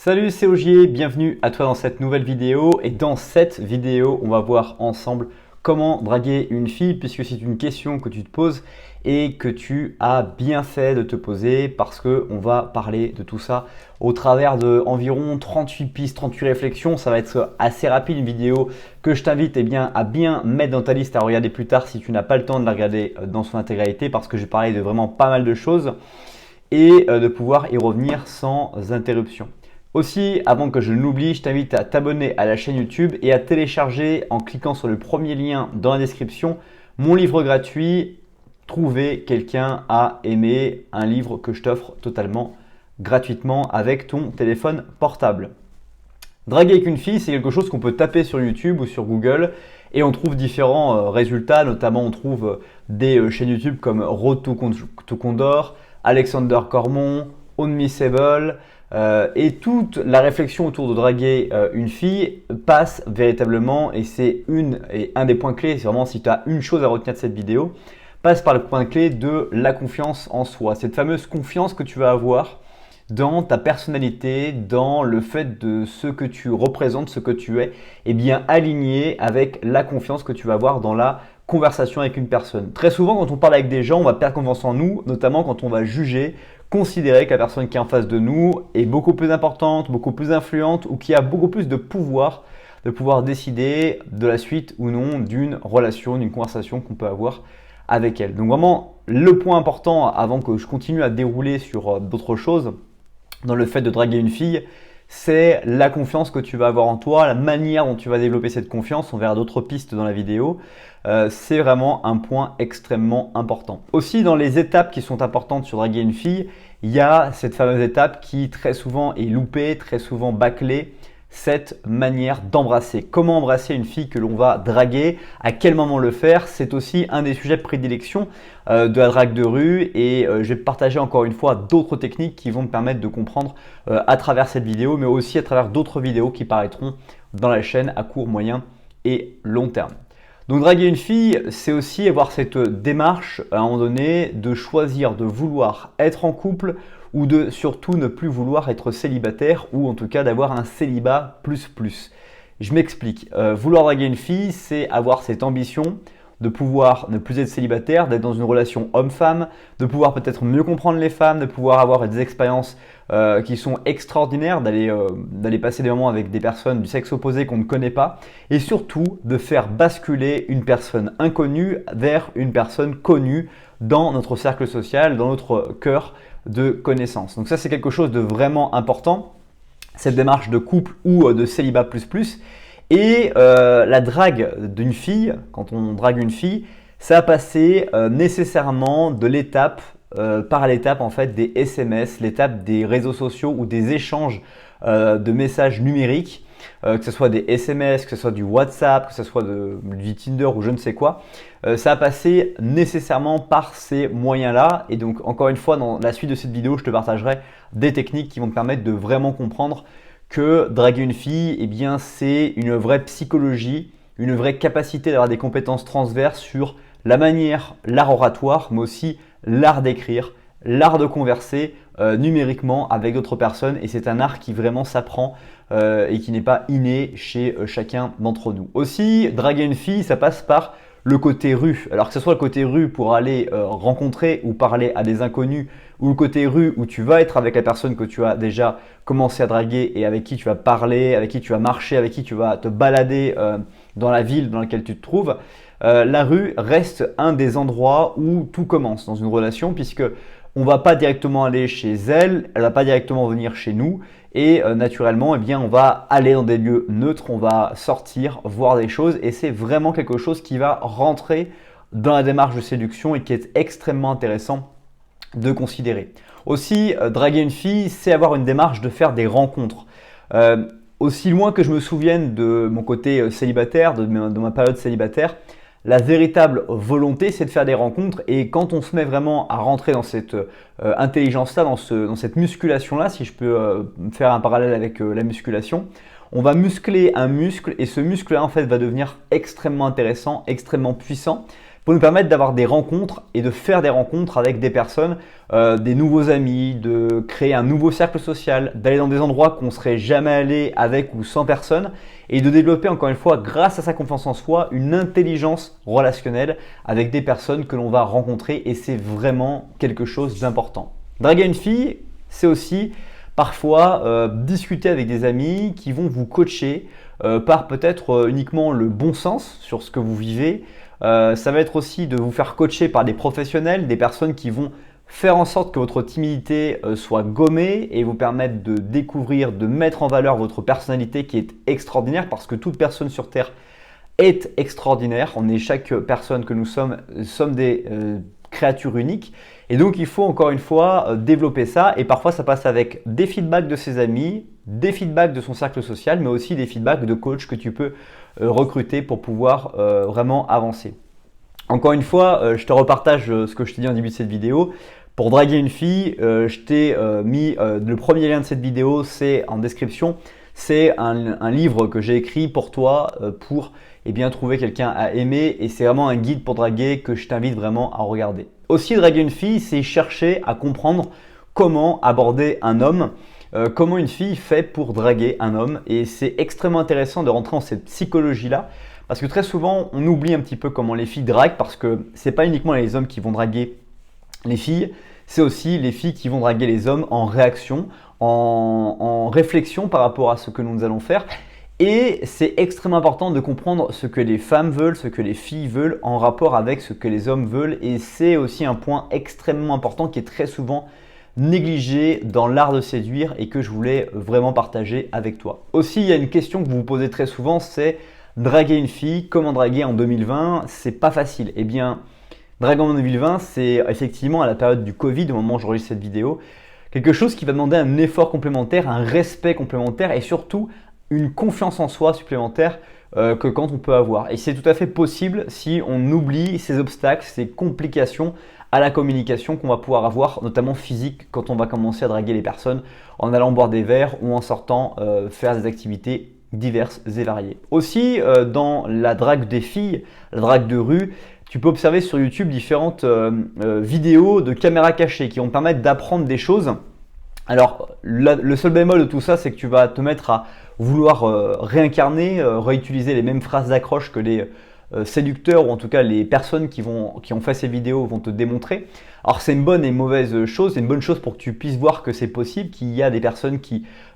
Salut, c'est Ogier, bienvenue à toi dans cette nouvelle vidéo. Et dans cette vidéo, on va voir ensemble comment draguer une fille, puisque c'est une question que tu te poses et que tu as bien fait de te poser, parce qu'on va parler de tout ça au travers de environ 38 pistes, 38 réflexions. Ça va être assez rapide, une vidéo que je t'invite à bien mettre dans ta liste à regarder plus tard si tu n'as pas le temps de la regarder dans son intégralité, parce que je vais parler de vraiment pas mal de choses et de pouvoir y revenir sans interruption. Aussi, avant que je l'oublie, je t'invite à t'abonner à la chaîne YouTube et à télécharger en cliquant sur le premier lien dans la description mon livre gratuit Trouver quelqu'un à aimer, un livre que je t'offre totalement gratuitement avec ton téléphone portable. Draguer avec une fille, c'est quelque chose qu'on peut taper sur YouTube ou sur Google et on trouve différents résultats, notamment on trouve des chaînes YouTube comme Road to Condor, Alexander Cormon, Unmissable. Et toute la réflexion autour de draguer une fille passe véritablement, et c'est un des points clés, c'est vraiment si tu as une chose à retenir de cette vidéo, passe par le point clé de la confiance en soi. Cette fameuse confiance que tu vas avoir dans ta personnalité, dans le fait de ce que tu représentes, ce que tu es, et bien aligné avec la confiance que tu vas avoir dans la conversation avec une personne. Très souvent, quand on parle avec des gens, on va perdre confiance en nous, notamment quand on va juger, considérer que la personne qui est en face de nous est beaucoup plus importante, beaucoup plus influente ou qui a beaucoup plus de pouvoir décider de la suite ou non d'une relation, d'une conversation qu'on peut avoir avec elle. Donc vraiment, le point important avant que je continue à dérouler sur d'autres choses dans le fait de draguer une fille, c'est la confiance que tu vas avoir en toi, la manière dont tu vas développer cette confiance. On verra d'autres pistes dans la vidéo. C'est vraiment un point extrêmement important. Aussi, dans les étapes qui sont importantes sur draguer une fille, il y a cette fameuse étape qui très souvent est loupée, très souvent bâclée, cette manière d'embrasser. Comment embrasser une fille que l'on va draguer, à quel moment le faire, c'est aussi un des sujets de prédilection de la drague de rue, et je vais partager encore une fois d'autres techniques qui vont me permettre de comprendre à travers cette vidéo, mais aussi à travers d'autres vidéos qui paraîtront dans la chaîne à court, moyen et long terme. Donc draguer une fille, c'est aussi avoir cette démarche à un moment donné de choisir de vouloir être en couple ou de surtout ne plus vouloir être célibataire, ou en tout cas d'avoir un célibat plus. Je m'explique. Vouloir draguer une fille, c'est avoir cette ambition de pouvoir ne plus être célibataire, d'être dans une relation homme-femme, de pouvoir peut-être mieux comprendre les femmes, de pouvoir avoir des expériences qui sont extraordinaires, d'aller passer des moments avec des personnes du sexe opposé qu'on ne connaît pas, et surtout de faire basculer une personne inconnue vers une personne connue dans notre cercle social, dans notre cœur de connaissances. Donc ça, c'est quelque chose de vraiment important, cette démarche de couple ou de célibat plus. Et la drague d'une fille, quand on drague une fille, ça a passé nécessairement de l'étape par l'étape en fait des SMS, l'étape des réseaux sociaux ou des échanges de messages numériques, que ce soit des SMS, que ce soit du WhatsApp, que ce soit du Tinder ou je ne sais quoi. Ça a passé nécessairement par ces moyens-là. Et donc encore une fois, dans la suite de cette vidéo, je te partagerai des techniques qui vont te permettre de vraiment comprendre que draguer une fille, eh bien, c'est une vraie psychologie, une vraie capacité d'avoir des compétences transverses sur la manière, l'art oratoire, mais aussi l'art d'écrire, l'art de converser numériquement avec d'autres personnes. Et c'est un art qui vraiment s'apprend et qui n'est pas inné chez chacun d'entre nous. Aussi, draguer une fille, ça passe par le côté rue. Alors que ce soit le côté rue pour aller rencontrer ou parler à des inconnus, ou le côté rue où tu vas être avec la personne que tu as déjà commencé à draguer et avec qui tu vas parler, avec qui tu vas marcher, avec qui tu vas te balader dans la ville dans laquelle tu te trouves. La rue reste un des endroits où tout commence dans une relation, puisque on ne va pas directement aller chez elle, elle ne va pas directement venir chez nous, et naturellement, eh bien, on va aller dans des lieux neutres, on va sortir, voir des choses, et c'est vraiment quelque chose qui va rentrer dans la démarche de séduction et qui est extrêmement intéressant de considérer. Aussi, draguer une fille, c'est avoir une démarche de faire des rencontres. Aussi loin que je me souvienne de mon côté célibataire, de ma période célibataire, la véritable volonté, c'est de faire des rencontres, et quand on se met vraiment à rentrer dans cette intelligence-là, dans cette musculation-là, si je peux faire un parallèle avec la musculation, on va muscler un muscle, et ce muscle-là en fait va devenir extrêmement intéressant, extrêmement puissant, pour nous permettre d'avoir des rencontres et de faire des rencontres avec des personnes, des nouveaux amis, de créer un nouveau cercle social, d'aller dans des endroits qu'on ne serait jamais allé avec ou sans personne et de développer encore une fois, grâce à sa confiance en soi, une intelligence relationnelle avec des personnes que l'on va rencontrer et c'est vraiment quelque chose d'important. Draguer une fille, c'est aussi parfois discuter avec des amis qui vont vous coacher par peut-être uniquement le bon sens sur ce que vous vivez. Ça va être aussi de vous faire coacher par des professionnels, des personnes qui vont faire en sorte que votre timidité soit gommée et vous permettre de découvrir, de mettre en valeur votre personnalité qui est extraordinaire parce que toute personne sur Terre est extraordinaire. On est chaque personne que nous sommes des créatures uniques. Et donc, il faut encore une fois développer ça. Et parfois, ça passe avec des feedbacks de ses amis, des feedbacks de son cercle social, mais aussi des feedbacks de coach que tu peux recruter pour pouvoir vraiment avancer. Encore une fois, je te repartage ce que je t'ai dit en début de cette vidéo. Pour draguer une fille, je t'ai mis le premier lien de cette vidéo, c'est en description. C'est un livre que j'ai écrit pour toi pour trouver quelqu'un à aimer et c'est vraiment un guide pour draguer que je t'invite vraiment à regarder. Aussi, draguer une fille, c'est chercher à comprendre comment aborder un homme, comment une fille fait pour draguer un homme et c'est extrêmement intéressant de rentrer dans cette psychologie-là parce que très souvent, on oublie un petit peu comment les filles draguent parce que c'est pas uniquement les hommes qui vont draguer les filles, c'est aussi les filles qui vont draguer les hommes en réaction, en réflexion par rapport à ce que nous allons faire. Et c'est extrêmement important de comprendre ce que les femmes veulent, ce que les filles veulent en rapport avec ce que les hommes veulent. Et c'est aussi un point extrêmement important qui est très souvent négligé dans l'art de séduire et que je voulais vraiment partager avec toi. Aussi, il y a une question que vous vous posez très souvent, c'est draguer une fille, comment draguer en 2020? C'est pas facile. Eh bien, draguer en 2020, c'est effectivement à la période du Covid, au moment où j'enregistre cette vidéo, quelque chose qui va demander un effort complémentaire, un respect complémentaire et surtout une confiance en soi supplémentaire que quand on peut avoir. Et c'est tout à fait possible si on oublie ces obstacles, ces complications à la communication qu'on va pouvoir avoir, notamment physique, quand on va commencer à draguer les personnes en allant boire des verres ou en sortant faire des activités diverses et variées. Aussi, dans la drague des filles, la drague de rue, tu peux observer sur YouTube différentes vidéos de caméras cachées qui vont te permettre d'apprendre des choses. Alors, le seul bémol de tout ça, c'est que tu vas te mettre à vouloir réincarner, réutiliser les mêmes phrases d'accroche que les séducteurs ou en tout cas les personnes qui ont fait ces vidéos vont te démontrer. Alors c'est une bonne et une mauvaise chose, c'est une bonne chose pour que tu puisses voir que c'est possible, qu'il y a des personnes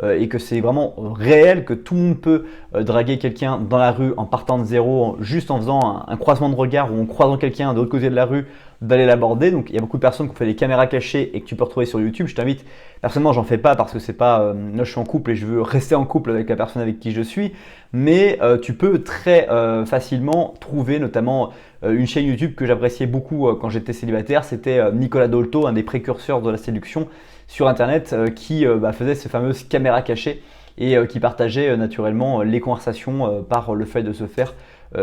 et que c'est vraiment réel, que tout le monde peut draguer quelqu'un dans la rue en partant de zéro, juste en faisant un croisement de regard ou en croisant quelqu'un de l'autre côté de la rue, d'aller l'aborder. Donc il y a beaucoup de personnes qui ont fait des caméras cachées et que tu peux retrouver sur YouTube. Je t'invite, personnellement j'en fais pas parce que c'est pas, là je suis en couple et je veux rester en couple avec la personne avec qui je suis, mais tu peux très facilement trouver notamment une chaîne YouTube que j'appréciais beaucoup quand j'étais célibataire, c'était Nicolas Dolto, un des précurseurs de la séduction sur internet qui faisait ces fameuses caméras cachées et qui partageait naturellement les conversations par le fait de se faire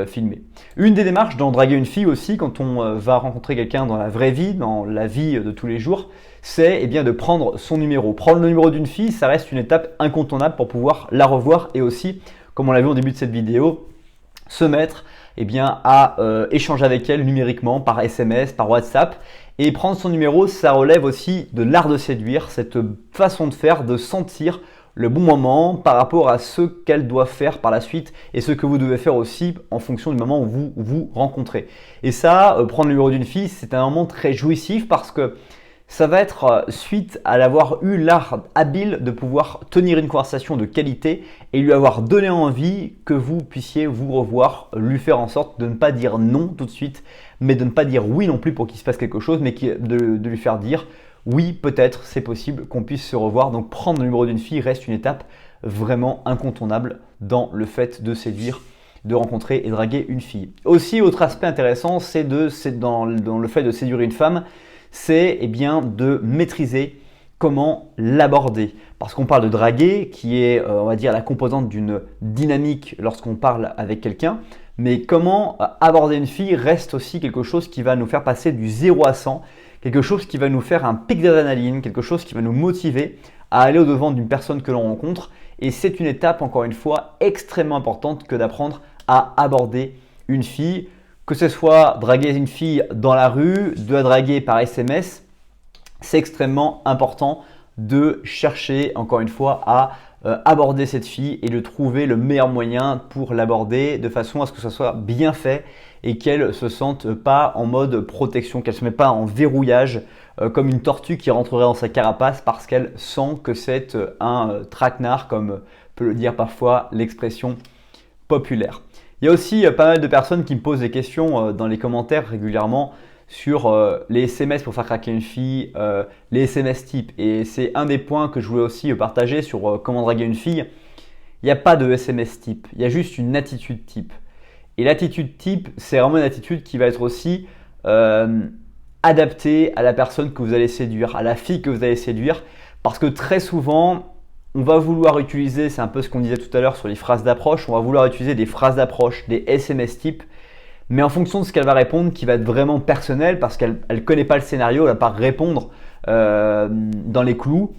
filmer. Une des démarches dans draguer une fille aussi quand on va rencontrer quelqu'un dans la vraie vie, dans la vie de tous les jours, c'est de prendre son numéro. Prendre le numéro d'une fille, ça reste une étape incontournable pour pouvoir la revoir et aussi, comme on l'a vu au début de cette vidéo, se mettre à échanger avec elle numériquement par SMS, par WhatsApp. Et prendre son numéro, ça relève aussi de l'art de séduire, cette façon de faire, de sentir le bon moment par rapport à ce qu'elle doit faire par la suite et ce que vous devez faire aussi en fonction du moment où vous vous rencontrez. Et ça, prendre le numéro d'une fille, c'est un moment très jouissif parce que ça va être suite à l'avoir eu l'art habile de pouvoir tenir une conversation de qualité et lui avoir donné envie que vous puissiez vous revoir, lui faire en sorte de ne pas dire non tout de suite, mais de ne pas dire oui non plus pour qu'il se passe quelque chose, mais de lui faire dire oui, peut-être, c'est possible qu'on puisse se revoir. Donc prendre le numéro d'une fille reste une étape vraiment incontournable dans le fait de séduire, de rencontrer et draguer une fille. Aussi, autre aspect intéressant, c'est dans le fait de séduire une femme, c'est de maîtriser comment l'aborder. Parce qu'on parle de draguer, qui est, on va dire, la composante d'une dynamique lorsqu'on parle avec quelqu'un. Mais comment aborder une fille reste aussi quelque chose qui va nous faire passer du 0 à 100, quelque chose qui va nous faire un pic d'adrénaline, quelque chose qui va nous motiver à aller au-devant d'une personne que l'on rencontre. Et c'est une étape, encore une fois, extrêmement importante que d'apprendre à aborder une fille Que ce soit draguer une fille dans la rue, de la draguer par SMS, c'est extrêmement important de chercher, encore une fois, à aborder cette fille et de trouver le meilleur moyen pour l'aborder de façon à ce que ça soit bien fait et qu'elle ne se sente pas en mode protection, qu'elle ne se mette pas en verrouillage comme une tortue qui rentrerait dans sa carapace parce qu'elle sent que c'est un traquenard, comme peut le dire parfois l'expression populaire. Il y a aussi pas mal de personnes qui me posent des questions dans les commentaires régulièrement sur les SMS pour faire craquer une fille, les SMS type. Et c'est un des points que je voulais aussi partager sur comment draguer une fille. Il n'y a pas de SMS type, il y a juste une attitude type. Et l'attitude type, c'est vraiment une attitude qui va être aussi adaptée à la personne que vous allez séduire, à la fille que vous allez séduire. Parce que très souvent, on va vouloir utiliser, c'est un peu ce qu'on disait tout à l'heure sur les phrases d'approche, on va vouloir utiliser des phrases d'approche, des SMS type, mais en fonction de ce qu'elle va répondre, qui va être vraiment personnel parce qu'elle ne connaît pas le scénario, elle ne va pas répondre dans les clous.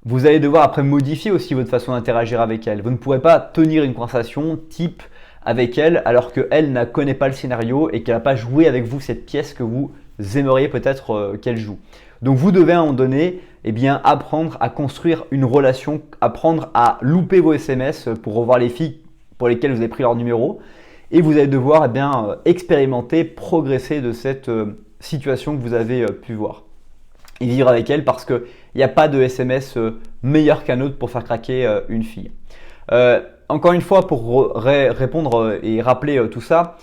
Vous allez devoir après modifier aussi votre façon d'interagir avec elle. Vous ne pourrez pas tenir une conversation type avec elle alors qu'elle ne connaît pas le scénario et qu'elle n'a pas joué avec vous cette pièce que vous aimeriez peut-être qu'elle joue. Donc vous devez à un moment donné apprendre à construire une relation, apprendre à louper vos SMS pour revoir les filles pour lesquelles vous avez pris leur numéro. Et vous allez devoir expérimenter, progresser de cette situation que vous avez pu voir. Et vivre avec elle parce qu'il n'y a pas de SMS meilleur qu'un autre pour faire craquer une fille. Encore une fois, pour répondre et rappeler tout ça,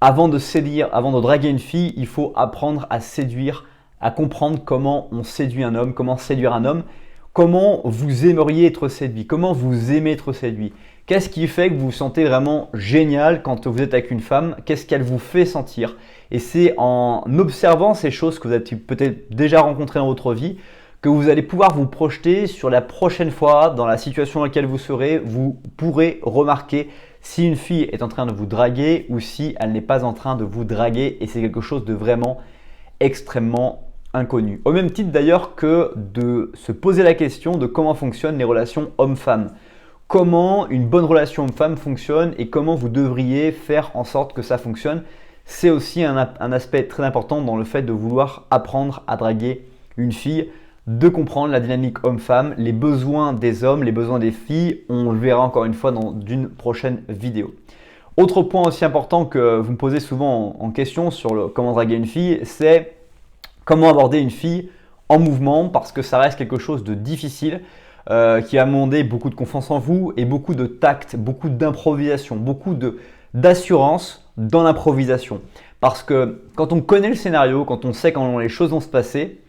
avant de séduire, avant de draguer une fille, il faut apprendre à séduire, à comprendre comment on séduit un homme, comment séduire un homme, comment vous aimeriez être séduit, comment vous aimez être séduit. Qu'est-ce qui fait que vous vous sentez vraiment génial quand vous êtes avec une femme? Qu'est-ce qu'elle vous fait sentir? Et c'est en observant ces choses que vous avez peut-être déjà rencontrées dans votre vie que vous allez pouvoir vous projeter sur la prochaine fois dans la situation dans laquelle vous serez. Vous pourrez remarquer si une fille est en train de vous draguer ou si elle n'est pas en train de vous draguer et c'est quelque chose de vraiment extrêmement inconnu. Au même titre d'ailleurs que de se poser la question de comment fonctionnent les relations homme-femme. Comment une bonne relation homme-femme fonctionne et comment vous devriez faire en sorte que ça fonctionne. C'est aussi un aspect très important dans le fait de vouloir apprendre à draguer une fille, de comprendre la dynamique homme-femme, les besoins des hommes, les besoins des filles. On le verra encore une fois dans une prochaine vidéo. Autre point aussi important que vous me posez souvent en question sur comment draguer une fille, c'est comment aborder une fille en mouvement parce que ça reste quelque chose de difficile. Qui va demander beaucoup de confiance en vous et beaucoup de tact, beaucoup d'improvisation, beaucoup d'assurance dans l'improvisation. Parce que quand on connaît le scénario, quand on sait comment les choses vont se passer,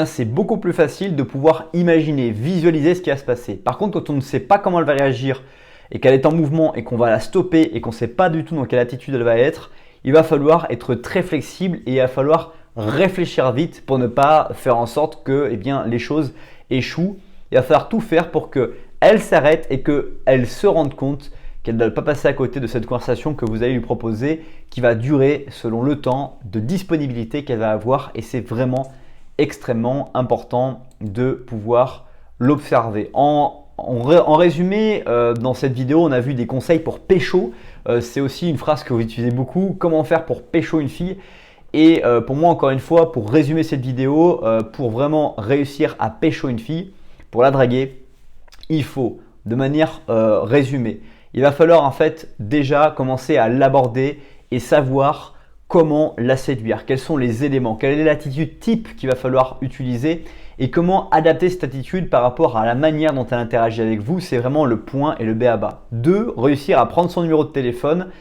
c'est beaucoup plus facile de pouvoir imaginer, visualiser ce qui va se passer. Par contre, quand on ne sait pas comment elle va réagir et qu'elle est en mouvement et qu'on va la stopper et qu'on ne sait pas du tout dans quelle attitude elle va être, il va falloir être très flexible et il va falloir réfléchir vite pour ne pas faire en sorte que les choses échouent. Il va falloir tout faire pour qu'elle s'arrête et qu'elle se rende compte qu'elle ne doit pas passer à côté de cette conversation que vous allez lui proposer qui va durer selon le temps de disponibilité qu'elle va avoir et c'est vraiment extrêmement important de pouvoir l'observer. En résumé, dans cette vidéo, on a vu des conseils pour pécho. C'est aussi une phrase que vous utilisez beaucoup. Comment faire pour pécho une fille? Et pour moi, encore une fois, pour résumer cette vidéo, pour vraiment réussir à pécho une fille, pour la draguer, il faut, de manière résumée, il va falloir en fait déjà commencer à l'aborder et savoir comment la séduire, quels sont les éléments, quelle est l'attitude type qu'il va falloir utiliser et comment adapter cette attitude par rapport à la manière dont elle interagit avec vous. C'est vraiment le point et le b.a.-ba. 2. Réussir à prendre son numéro de téléphone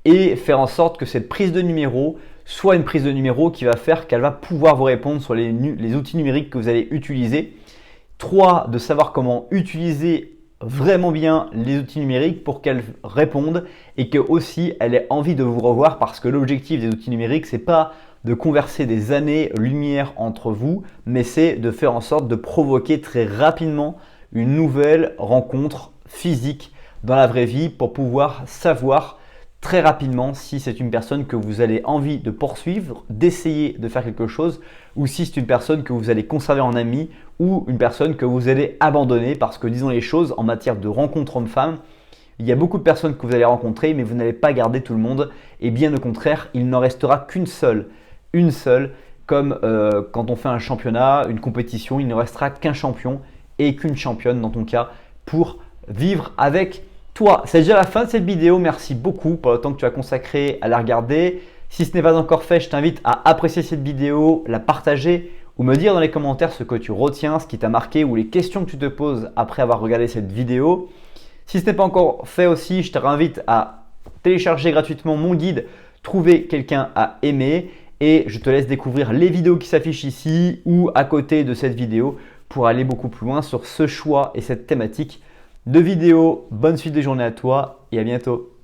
et faire en sorte que cette prise de numéro soit une prise de numéro qui va faire qu'elle va pouvoir vous répondre sur les outils numériques que vous allez utiliser. 3. De savoir comment utiliser vraiment bien les outils numériques pour qu'elle réponde et que aussi elle ait envie de vous revoir parce que l'objectif des outils numériques, c'est pas de converser des années-lumière entre vous, mais c'est de faire en sorte de provoquer très rapidement une nouvelle rencontre physique dans la vraie vie pour pouvoir savoir très rapidement si c'est une personne que vous avez envie de poursuivre, d'essayer de faire quelque chose ou si c'est une personne que vous allez conserver en ami ou une personne que vous allez abandonner parce que disons les choses en matière de rencontre homme-femme, Il y a beaucoup de personnes que vous allez rencontrer, mais vous n'allez pas garder tout le monde. Et bien au contraire, il n'en restera qu'une seule. Une seule, comme quand on fait un championnat, une compétition, il ne restera qu'un champion et qu'une championne dans ton cas pour vivre avec toi. C'est déjà la fin de cette vidéo. Merci beaucoup pour le temps que tu as consacré à la regarder. Si ce n'est pas encore fait, je t'invite à apprécier cette vidéo, la partager ou me dire dans les commentaires ce que tu retiens, ce qui t'a marqué ou les questions que tu te poses après avoir regardé cette vidéo. Si ce n'est pas encore fait aussi, je te réinvite à télécharger gratuitement mon guide Trouver quelqu'un à aimer et je te laisse découvrir les vidéos qui s'affichent ici ou à côté de cette vidéo pour aller beaucoup plus loin sur ce choix et cette thématique de vidéo. Bonne suite de journée à toi et à bientôt.